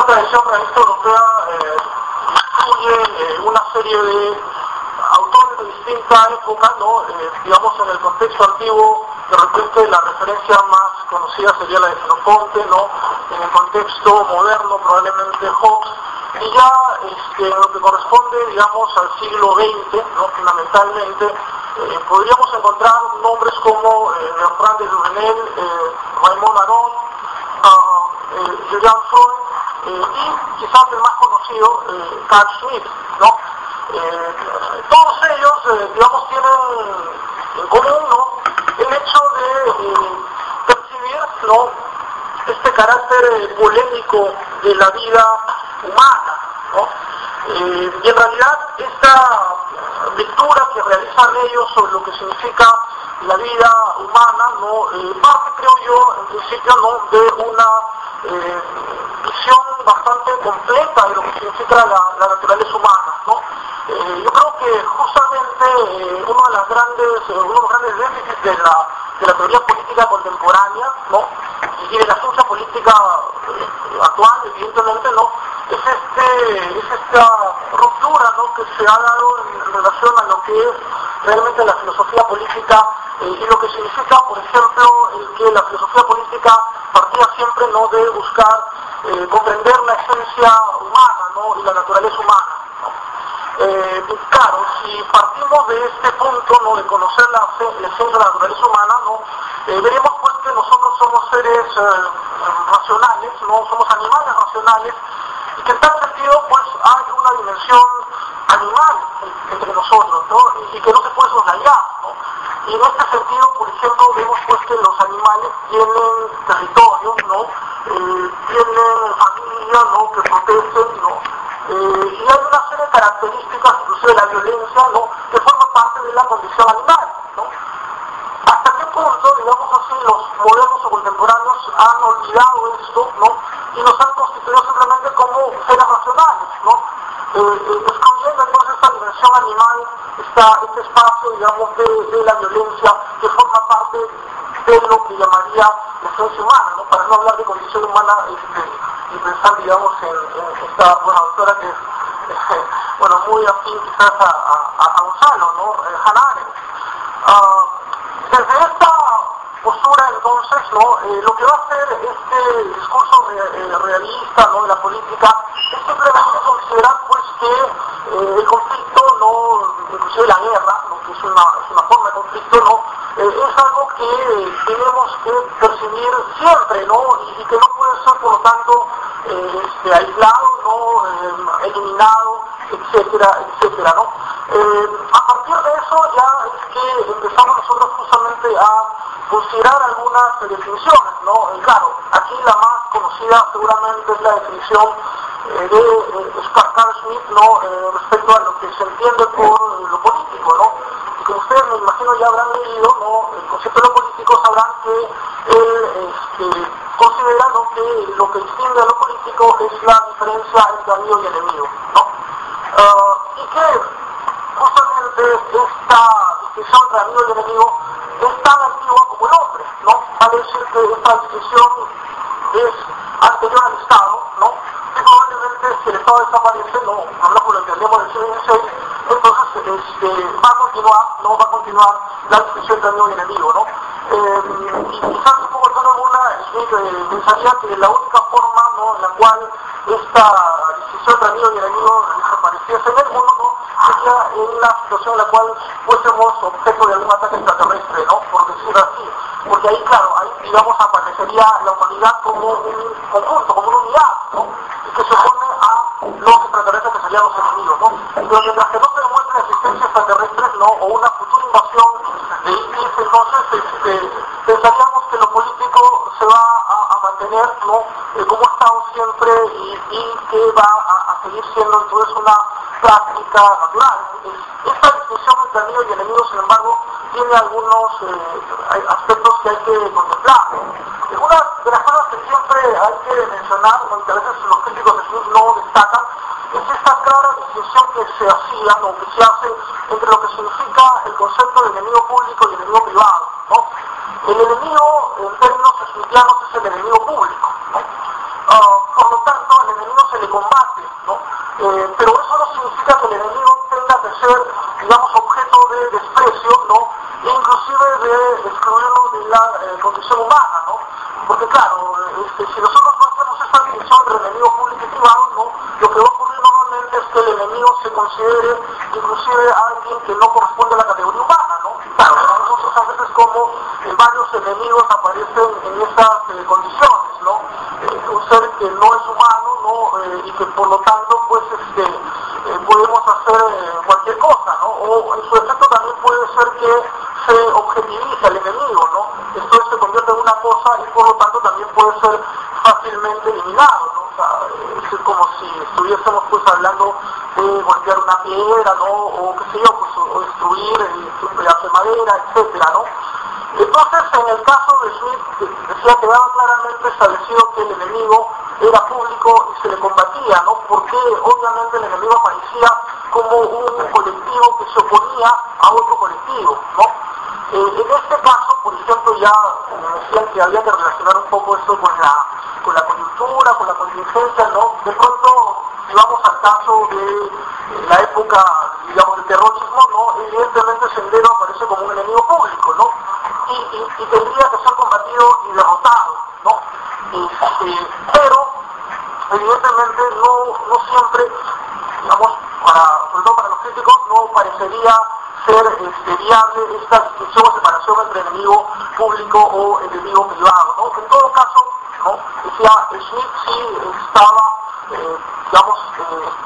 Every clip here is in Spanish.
tradición realista europea incluye una serie de autores de distinta época, ¿no? Digamos en el contexto antiguo, de repente la referencia más conocida sería la de Xenofonte, ¿no? En el contexto moderno probablemente Hobbes, y ya en lo que corresponde, digamos, al siglo XX, ¿no? Fundamentalmente, podríamos encontrar nombres como Bertrand de Duvenel, Raymond Aron, Julian Freud, y quizás el más conocido, Carl Schmitt, ¿no? Todos ellos, digamos, tienen en común, ¿no? El hecho de percibir, ¿no? Este carácter polémico de la vida humana, ¿no? Y en realidad esta lectura que realizan ellos sobre lo que significa la vida humana, ¿no? Parte, creo yo, en principio, ¿no? De una visión bastante completa de lo que significa la naturaleza humana, ¿no? Yo creo que justamente uno de los grandes déficits de la teoría política contemporánea, ¿no? Y de la ciencia política actual, evidentemente, ¿no? Es esta ruptura, ¿no? Que se ha dado en relación a lo que es realmente la filosofía política y lo que significa, por ejemplo, el que la filosofía política partía siempre, ¿no? De buscar comprender la esencia humana, ¿no? Y la naturaleza humana, ¿no? Claro, si partimos de este punto, ¿no? De conocer la esencia de la naturaleza humana, ¿no? Veremos pues que nosotros somos seres racionales, ¿no? Somos animales racionales, y que en tal sentido pues hay una dimensión animal entre nosotros, ¿no? Y que no se puede soslayar, ¿no? Y en este sentido, por ejemplo, vemos pues que los animales tienen territorio, ¿no? Tienen familia, ¿no? Que protegen, ¿no? Y hay una serie de características, inclusive la violencia, ¿no? Que forma parte de la condición animal, ¿no? ¿Hasta qué punto, digamos así, los modernos o contemporáneos han olvidado esto, ¿no? Y nos han constituido simplemente como seres racionales, ¿no? Excluyendo entonces esta dimensión animal, este espacio, digamos, de la violencia que forma parte de lo que llamaría la esencia humana, ¿no? Para no hablar de condición humana y pensar, digamos, en esta buena autora que es, bueno, muy afín quizás a Gonzalo, ¿no? Hannah Arendt. Desde esta postura, entonces, ¿no? Lo que va a hacer este discurso realista, ¿no? De la política es simplemente considerar, pues, que el conflicto, ¿no? Inclusive la guerra, ¿no? Que es una forma de conflicto, ¿no? Es algo que tenemos que percibir siempre, ¿no? Y que no puede ser, por lo tanto, aislado, ¿no? Eliminado, etcétera, etcétera, ¿no? A partir de eso ya es que empezamos nosotros justamente a considerar algunas definiciones, ¿no? Claro, aquí la más conocida seguramente es la definición de Carl Schmitt, ¿no? Respecto a lo que se entiende por lo político, ¿no? Y como ustedes me imagino ya habrán leído, ¿no? El concepto de lo político, sabrán que él considera, ¿no? Que lo que distingue a lo político es la diferencia entre amigo y enemigo, ¿no? Y que justamente esta distinción entre amigo y enemigo es tan antigua como el hombre, ¿no? Vale decir que esta distinción es anterior al Estado, ¿no? Y probablemente si el Estado desaparece, no como lo entendemos del siglo XVI, entonces va a continuar la distinción entre amigo y enemigo, ¿no? Y quizás un poco de alguna pensaría que la única forma, ¿no? En la cual esta distinción entre amigo y enemigo desapareciese en el mundo, ¿no? Sería en la situación en la cual fuésemos objeto de algún ataque extraterrestre, ¿no? Por decirlo así. Porque ahí, claro, ahí, digamos, aparecería la humanidad como un conjunto, como una unidad, ¿no? Y que se opone a los extraterrestres que serían los enemigos, ¿no? Pero mientras que no se demuestre la existencia extraterrestres, ¿no? O una futura invasión de ISIS, entonces pensaríamos que lo político se va a mantener, ¿no? Como ha estado siempre y que va a seguir siendo entonces una práctica natural. Esta distinción entre amigo y enemigo, sin embargo, tiene algunos aspectos que hay que contemplar, ¿no? Una de las cosas que siempre hay que mencionar, ¿no? Que a veces los críticos de Smith no destacan, es esta clara distinción que se hacía, ¿no? Que se hace entre lo que significa el concepto de enemigo público y enemigo privado, ¿no? El enemigo, en términos smithianos, es el enemigo público, ¿no? Por lo tanto, el enemigo se combate, ¿no? Pero eso no significa que el enemigo tenga que ser, digamos, objeto de desprecio, ¿no? E inclusive de excluirlo de la condición humana, ¿no? Porque claro, si nosotros no hacemos esta división entre enemigo público y privado, ¿no? Lo que va a ocurrir normalmente es que el enemigo se considere inclusive a alguien que no corresponde a la categoría humana, ¿no? Claro, nosotros a veces como varios enemigos aparecen en esas condiciones, ¿no? Un ser que no es humano, ¿no? Y que por lo tanto, pues, podemos hacer cualquier cosa, ¿no? O en su efecto también puede ser que se objetiviza al enemigo, ¿no? Esto se convierte en una cosa y por lo tanto también puede ser fácilmente eliminado, ¿no? O sea, es como si estuviésemos pues hablando de golpear una piedra, ¿no? O qué sé yo, pues, o destruir un pedazo de madera, etcétera, ¿no? Entonces, en el caso de Schmitt, decía que quedaba claramente establecido que el enemigo era público y se le combatía, ¿no? Porque obviamente el enemigo aparecía como un colectivo que se oponía a otro colectivo, ¿no? En este caso, por ejemplo, ya me decían que había que relacionar un poco esto con la coyuntura, con la contingencia, ¿no? De pronto, si vamos al caso de la época, digamos, del terrorismo, ¿no? Evidentemente Sendero aparece como un enemigo público, ¿no? Y tendría que ser combatido y derrotado, ¿no? Pero, evidentemente, no siempre, digamos, sobre todo para los críticos, no parecería ser viable esta distinción o separación entre enemigo público o enemigo privado, ¿no? En todo caso, ¿no? Decía, Schmitt sí estaba, digamos,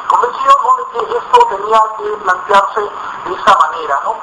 convencido, ¿no? De que esto tenía que plantearse de esa manera, ¿no?